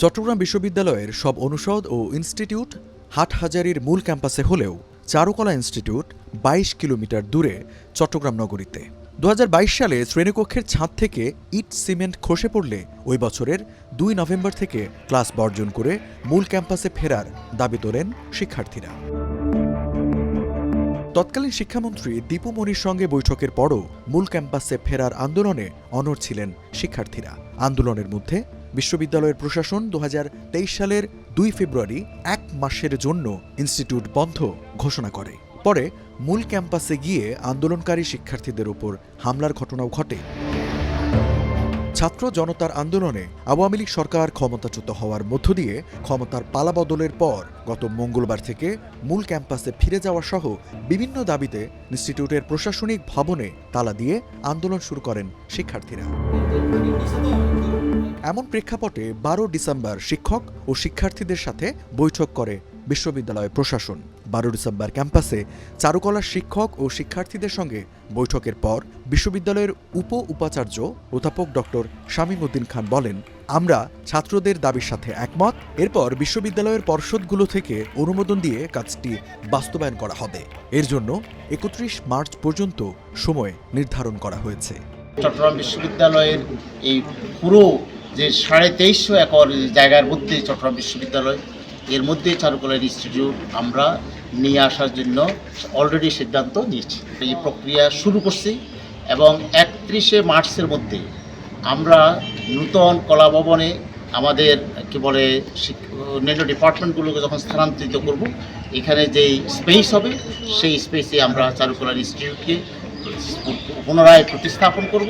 চট্টগ্রাম বিশ্ববিদ্যালয়ের সব অনুষদ ও ইনস্টিটিউট হাটহাজারীর মূল ক্যাম্পাসে হলেও চারুকলা ইনস্টিটিউট ২২ কিলোমিটার দূরে চট্টগ্রাম নগরীতে। ২০২২ সালে শ্রেণীকক্ষের ছাদ থেকে ইট সিমেন্ট খসে পড়লে ওই বছরের ২ নভেম্বর থেকে ক্লাস বর্জন করে মূল ক্যাম্পাসে ফেরার দাবি তোলেন শিক্ষার্থীরা। তৎকালীন শিক্ষামন্ত্রী দীপু মনির সঙ্গে বৈঠকের পরও মূল ক্যাম্পাসে ফেরার আন্দোলনে অনড় ছিলেন শিক্ষার্থীরা। আন্দোলনের মধ্যে বিশ্ববিদ্যালয়ের প্রশাসন ২০২৩ সালের ২ ফেব্রুয়ারি ১ মাসের জন্য ইনস্টিটিউট বন্ধ ঘোষণা করে। পরে মূল ক্যাম্পাসে গিয়ে আন্দোলনকারী শিক্ষার্থীদের উপর হামলার ঘটনাও ঘটে। ছাত্র জনতার আন্দোলনে আওয়ামী লীগ সরকার ক্ষমতাচ্যুত হওয়ার মধ্য দিয়ে ক্ষমতার পালাবদলের পর গত মঙ্গলবার থেকে মূল ক্যাম্পাসে ফিরে যাওয়া সহ বিভিন্ন দাবিতে ইনস্টিটিউটের প্রশাসনিক ভবনে তালা দিয়ে আন্দোলন শুরু করেন শিক্ষার্থীরা। এমন প্রেক্ষাপটে ১২ ডিসেম্বর শিক্ষক ও শিক্ষার্থীদের সাথে বৈঠক করে বিশ্ববিদ্যালয় প্রশাসন। ১২ ডিসেম্বর ক্যাম্পাসে চারুকলার শিক্ষক ও শিক্ষার্থীদের সঙ্গে বৈঠকের পর বিশ্ববিদ্যালয়ের উপাচার্য অধ্যাপক ডক্টর শামীম উদ্দিন খান বলেন, আমরা ছাত্রদের দাবির সাথে একমত। এরপর বিশ্ববিদ্যালয়ের পর্ষদগুলো থেকে অনুমোদন দিয়ে কাজটি বাস্তবায়ন করা হবে। এর জন্য ৩১ মার্চ পর্যন্ত সময় নির্ধারণ করা হয়েছে। চট্টগ্রাম বিশ্ববিদ্যালয়ের এই পুরো যে ২৫০ একর জায়গার মধ্যে চট্টগ্রাম বিশ্ববিদ্যালয়, এর মধ্যে চারুকলা ইনস্টিটিউট আমরা নিয়ে আসার জন্য অলরেডি সিদ্ধান্ত নিয়েছি। এই প্রক্রিয়া শুরু করছি এবং ৩১শে মার্চের মধ্যে আমরা নূতন কলা ভবনে আমাদের অন্যান্য ডিপার্টমেন্টগুলোকে যখন স্থানান্তরিত করব, এখানে যেই স্পেস হবে সেই স্পেসে আমরা চারুকলা ইনস্টিটিউটকে পুনরায় প্রতিস্থাপন করব।